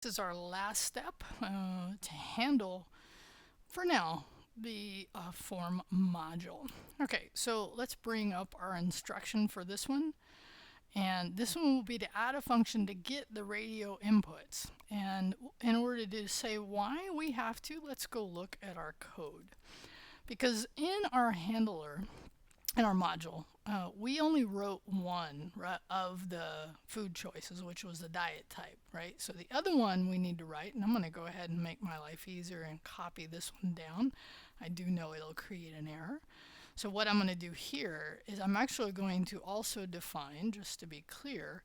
This is our last step to handle, for now, the form module. Okay, so let's bring up our instruction for this one. And this one will be to add a function to get the radio inputs. And in order to say why we have to, let's go look at our code. Because in our handler, in our module, we only wrote one of the food choices, which was the diet type, right? So the other one we need to write, and I'm going to go ahead and make my life easier and copy this one down. I do know it'll create an error. So what I'm going to do here is I'm actually going to also define, just to be clear,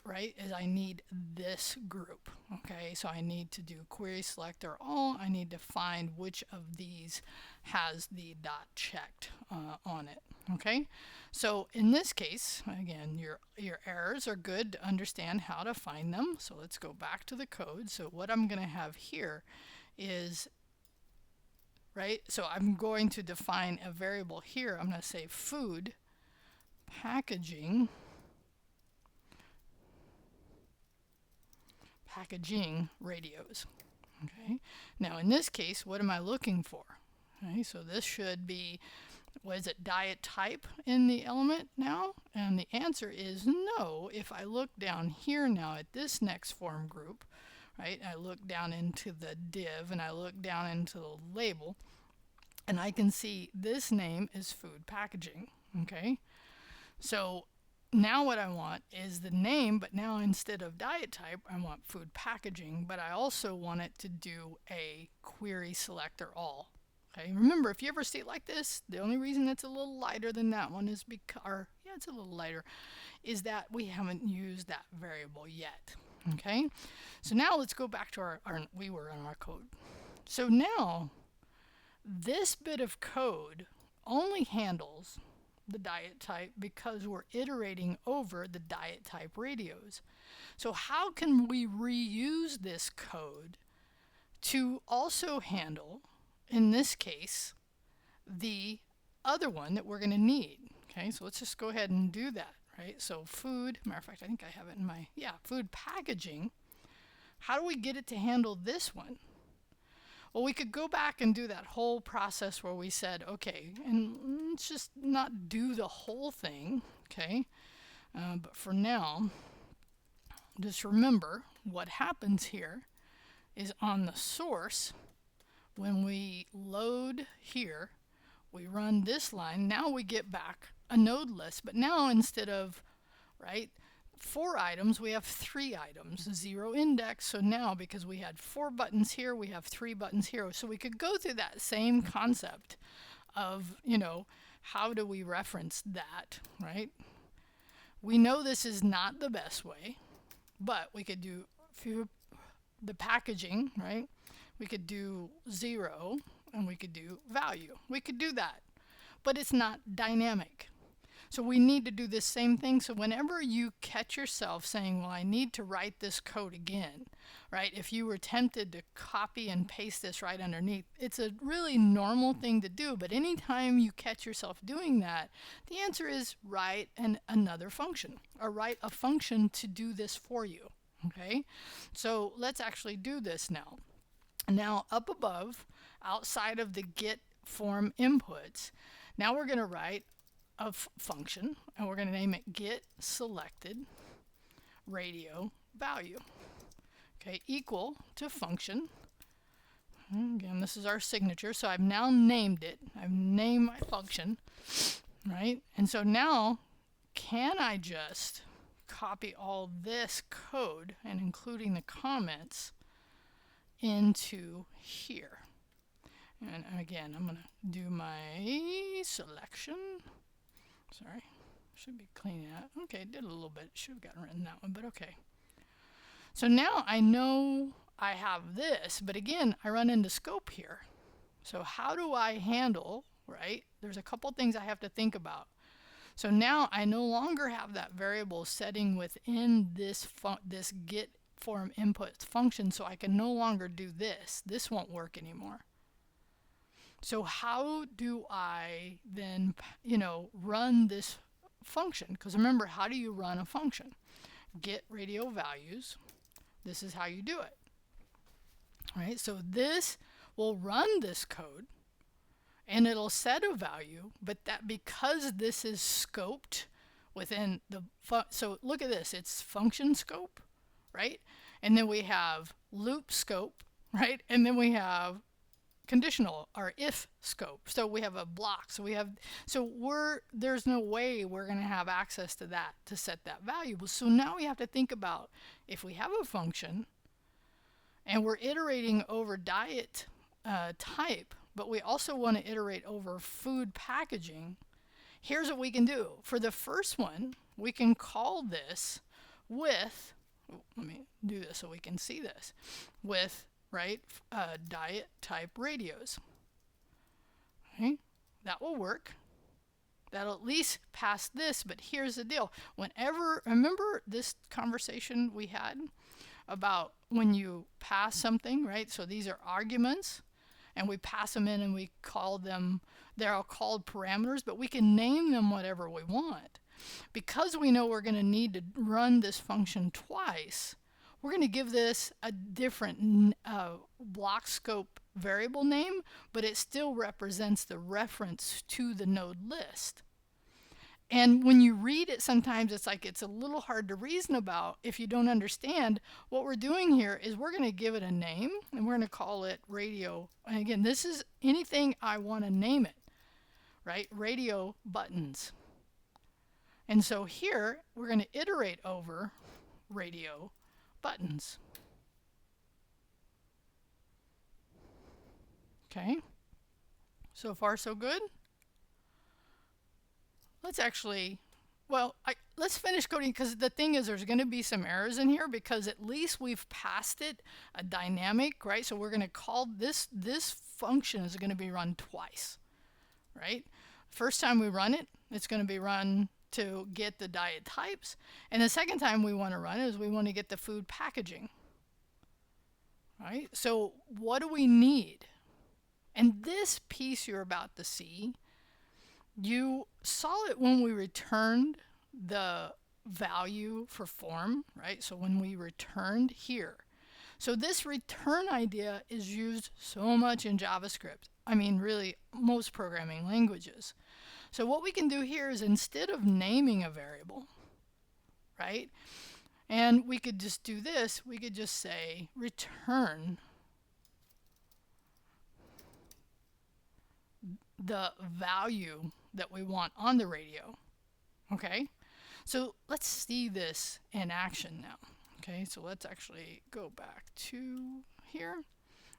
right, is I need this group. Okay, so I need to do query selector all. I need to find which of these has the dot checked on it. Okay, so in this case, again, your errors are good to understand how to find them. So let's go back to the code. So what I'm going to have here is, right, so I'm going to define a variable here. I'm going to say food packaging radios. Okay, now in this case, what am I looking for? Okay, so this should be, was it diet type in the element now? And the answer is no. If I look down here now at this next form group, right, I look down into the div and I look down into the label, and I can see this name is food packaging. Okay, so now what I want is the name, but now instead of diet type, I want food packaging, but I also want it to do a query selector all. Okay, remember, if you ever state like this, the only reason it's a little lighter than that one is because, or yeah, it's a little lighter, is that we haven't used that variable yet. Okay, so now let's go back to we were in our code. So now this bit of code only handles the diet type because we're iterating over the diet type radios. So how can we reuse this code to also handle, in this case, the other one that we're going to need? Okay, so let's just go ahead and do that, right? So food, matter of fact, I think I have it in my, yeah, food packaging. How do we get it to handle this one? Well, we could go back and do that whole process where we said, okay, and let's just not do the whole thing, okay? But for now, just remember what happens here is on the source, when we load here, we run this line, now we get back a node list, but now instead of, right, 4 items, we have 3 items, 0 index. So now, because we had 4 buttons here, we have 3 buttons here. So we could go through that same concept of, you know, how do we reference that, right? We know this is not the best way, but we could do the packaging, right? We could do 0 and we could do value. We could do that, but it's not dynamic. So we need to do this same thing. So whenever you catch yourself saying, well, I need to write this code again, right? If you were tempted to copy and paste this right underneath, it's a really normal thing to do. But anytime you catch yourself doing that, the answer is write another function, or write a function to do this for you. Okay, so let's actually do this now. Now up above, outside of the get form inputs, now we're going to write a function, and we're going to name it get selected radio value. Okay, equal to function. Again, this is our signature, so I've now named it. I've named my function, right? And so now, can I just copy all this code, and including the comments, into here? And again, I'm going to do my selection. Sorry, should be cleaning that. Okay, did a little bit. Should have gotten rid of that one, but okay. So now I know I have this, but again, I run into scope here. So how do I handle, right? There's a couple things I have to think about. So now I no longer have that variable setting within this get form input function, so I can no longer do this. This won't work anymore. So how do I then, you know, run this function? Because remember, how do you run a function? Get radio values, This is how you do it. All right, so this will run this code and it'll set a value, but that because this is scoped within the, so look at this, it's function scope, right? And then we have loop scope, right? And then we have conditional or if scope. So we have a block. So we have, there's no way we're going to have access to that to set that value. So now we have to think about if we have a function and we're iterating over diet type, but we also want to iterate over food packaging. Here's what we can do. For the first one, we can call this with, let me do this so we can see this, with, right, diet type radios. Okay, that will work. That'll at least pass this, but here's the deal. Whenever, remember this conversation we had about when you pass something, right? So these are arguments, and we pass them in and we call them, they're all called parameters, but we can name them whatever we want. Because we know we're going to need to run this function twice, we're going to give this a different block scope variable name, but it still represents the reference to the node list. And when you read it, sometimes it's like it's a little hard to reason about if you don't understand. What we're doing here is we're going to give it a name, and we're going to call it radio. And again, this is anything I want to name it, right? Radio buttons. And so here, we're going to iterate over radio buttons. Okay, so far so good. Let's actually, well, let's finish coding, because the thing is there's going to be some errors in here because at least we've passed it a dynamic, right? So we're going to call this function is going to be run twice, right? First time we run it, it's going to be run to get the diet types, and the second time we want to run it is we want to get the food packaging, right? So what do we need? And this piece you're about to see, you saw it when we returned the value for form, right? So when we returned here. So this return idea is used so much in JavaScript. I mean, really, most programming languages. So what we can do here is instead of naming a variable, right? And we could just do this, we could just say return the value that we want on the radio. Okay, so let's see this in action now. Okay, so let's actually go back to here.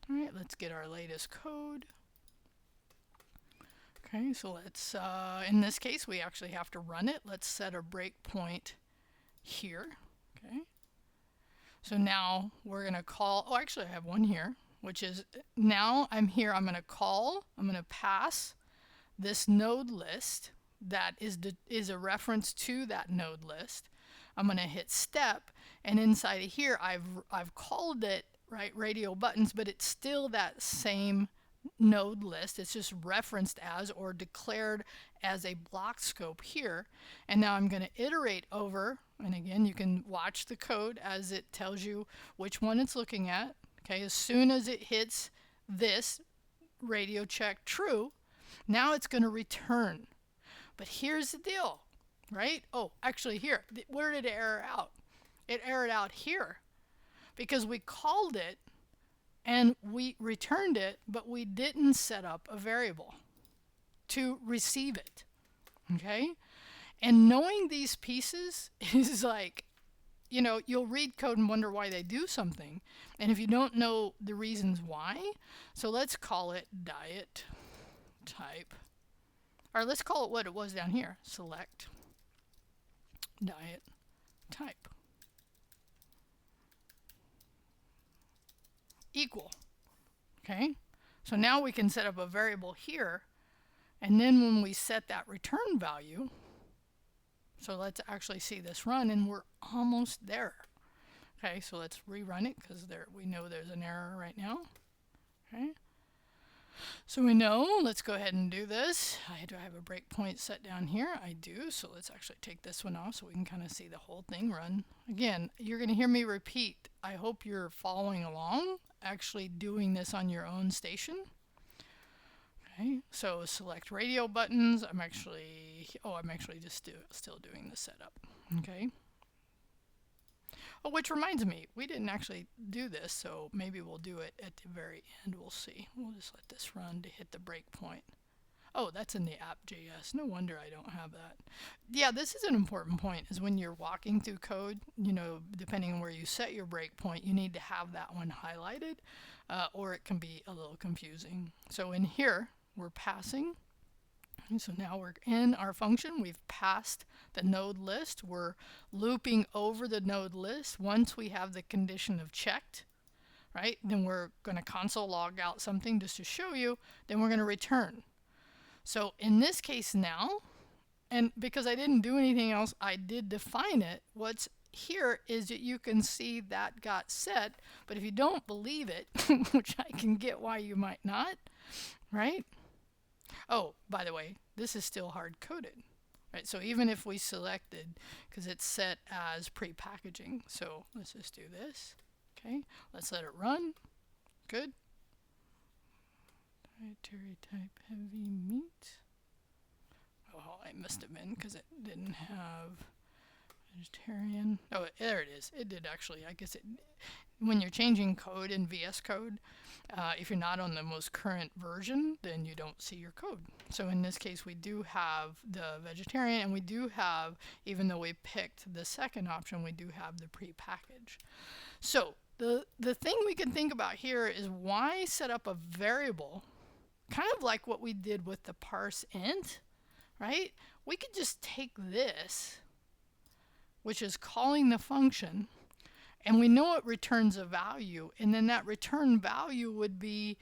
All right, let's get our latest code. Okay, so let's, in this case, we actually have to run it. Let's set a breakpoint here. Okay, so now we're going to call, oh, actually I have one here, which is now I'm here, I'm going to call, I'm going to pass this node list that is a reference to that node list. I'm going to hit step, and inside of here I've called it, right, radio buttons, but it's still that same node list. It's just referenced as or declared as a block scope here. And now I'm going to iterate over, and again you can watch the code as it tells you which one it's looking at. Okay, as soon as it hits this radio check true, now it's going to return. But here's the deal, right? Oh, actually here, where did it error out? It errored out here because we called it and we returned it, but we didn't set up a variable to receive it, okay? And knowing these pieces is like, you know, you'll read code and wonder why they do something. And if you don't know the reasons why, so let's call it diet type. Or let's call it what it was down here. Select diet type. Equal. Okay? So now we can set up a variable here. And then when we set that return value, so let's actually see this run, and we're almost there. Okay, so let's rerun it because we know there's an error right now. Okay. So we know, let's go ahead and do this. Do I have a breakpoint set down here? I do. So let's actually take this one off so we can kind of see the whole thing run. Again, you're going to hear me repeat. I hope you're following along, actually doing this on your own station. Okay, so select radio buttons. I'm actually just still doing the setup. Okay. Oh, which reminds me, we didn't actually do this, so maybe we'll do it at the very end. We'll see. We'll just let this run to hit the breakpoint. Oh, that's in the app.js. No wonder I don't have that. Yeah, this is an important point, is when you're walking through code, you know, depending on where you set your breakpoint, you need to have that one highlighted, or it can be a little confusing. So in here, we're passing. And so now we're in our function. We've passed the node list. We're looping over the node list. Once we have the condition of checked, right, then we're going to console log out something just to show you. Then we're going to return. So in this case now, and because I didn't do anything else, I did define it. What's here is that you can see that got set. But if you don't believe it, which I can get why you might not, right? Oh, by the way, this is still hard-coded, right? So even if we selected, because it's set as pre-packaging, so let's just do this. Okay, let's let it run. Good. Dietary type heavy meat. Oh, I must have been because it didn't have vegetarian. Oh, there it is. It did actually. I guess it. When you're changing code in VS Code, if you're not on the most current version, then you don't see your code. So in this case, we do have the vegetarian, and we do have, even though we picked the second option, we do have the pre-package. So the thing we can think about here is why set up a variable, kind of like what we did with the parse int, right? We could just take this, which is calling the function, and we know it returns a value, and then that return value would be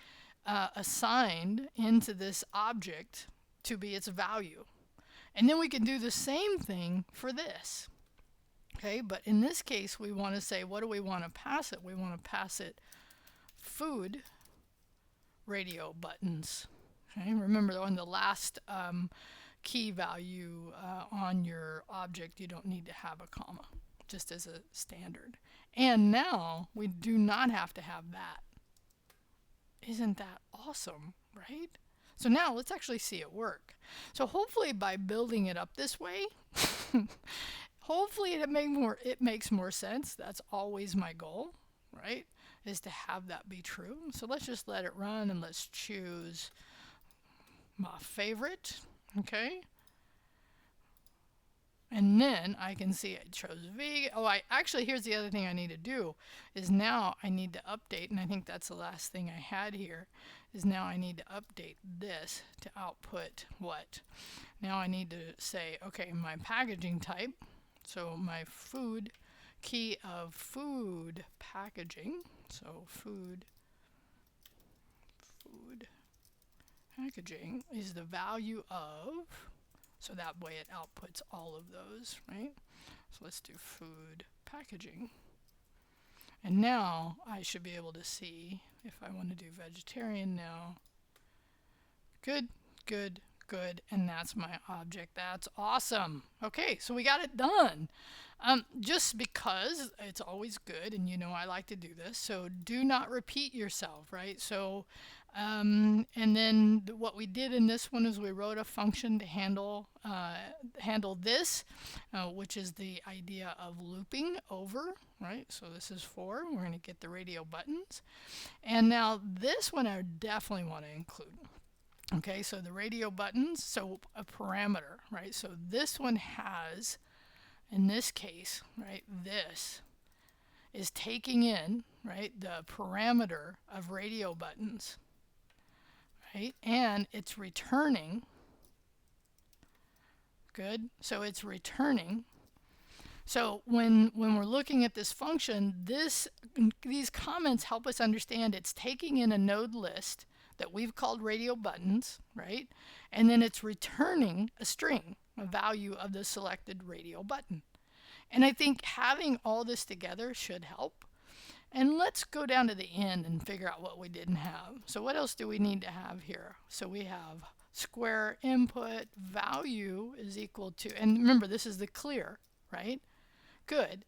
assigned into this object to be its value. And then we can do the same thing for this. Okay, but in this case, we want to say, what do we want to pass it? We want to pass it food radio buttons. Okay, remember on the last key value on your object, you don't need to have a comma, just as a standard. And now we do not have to have that. Isn't that awesome, right? So now let's actually see it work. So hopefully by building it up this way, hopefully it makes more sense. That's always my goal, right? Is to have that be true. So let's just let it run, and let's choose my favorite, okay? And then I can see it chose vegan. Oh, actually, here's the other thing I need to do, is now I need to update, and I think that's the last thing I had here, is now I need to update this to output what? Now I need to say, okay, my packaging type, so my food, key of food packaging, so food packaging is the value of, so that way it outputs all of those, right? So let's do food packaging. And now I should be able to see if I want to do vegetarian now. Good, good, good. And that's my object. That's awesome. Okay, so we got it done. Just because it's always good, and you know I like to do this, so do not repeat yourself, right? So and then what we did in this one is we wrote a function to handle this, which is the idea of looping over, right? So this is for, we're going to get the radio buttons. And now this one I definitely want to include. Okay, so the radio buttons, so a parameter, right? So this one has, in this case, right, this is taking in, right, the parameter of radio buttons. Right? And it's returning. Good. So it's returning. So when we're looking at this function, these comments help us understand it's taking in a node list that we've called radio buttons, right? And then it's returning a string, a value of the selected radio button. And I think having all this together should help. And let's go down to the end and figure out what we didn't have. So what else do we need to have here? So we have square input value is equal to, and remember this is the clear, right? Good.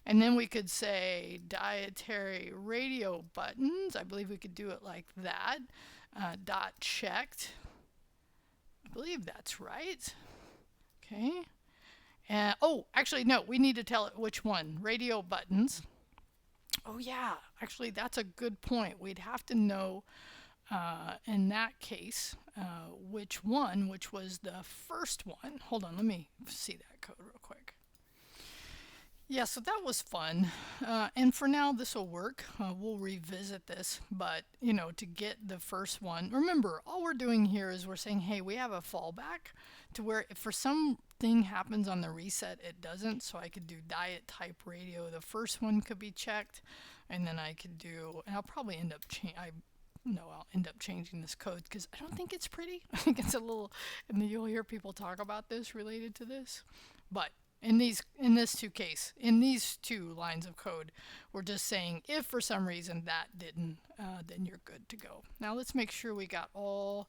And then we could say dietary radio buttons. I believe we could do it like that. Dot checked. I believe that's right. Okay. And oh, actually no, we need to tell it which one. Radio buttons. Oh yeah, actually that's a good point. We'd have to know in that case which one, which was the first one. Hold on, let me see that code real quick. Yeah, so that was fun. And for now, this will work. We'll revisit this, but you know, to get the first one, remember, all we're doing here is we're saying, hey, we have a fallback to where if for something happens on the reset, it doesn't. So I could do diet type radio. The first one could be checked, and then I could do, and I'll probably end up I'll end up changing this code because I don't think it's pretty. I think it's a little, and you'll hear people talk about this related to this, but in these two lines of code, we're just saying if for some reason that didn't, then you're good to go. Now let's make sure we got all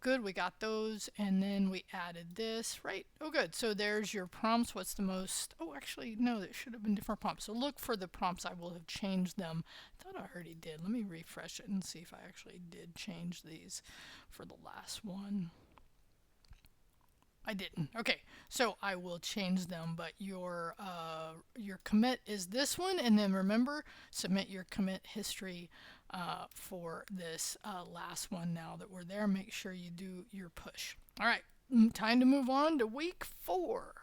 good. We got those, and then we added this, right? Oh, good. So there's your prompts. What's the most? Oh, actually, no, there should have been different prompts. So look for the prompts. I will have changed them. I thought I already did. Let me refresh it and see if I actually did change these for the last one. I didn't. Okay, so I will change them, but your commit is this one, and then remember, submit your commit history for this last one. Now that we're there, make sure you do your push. All right, time to move on to week 4.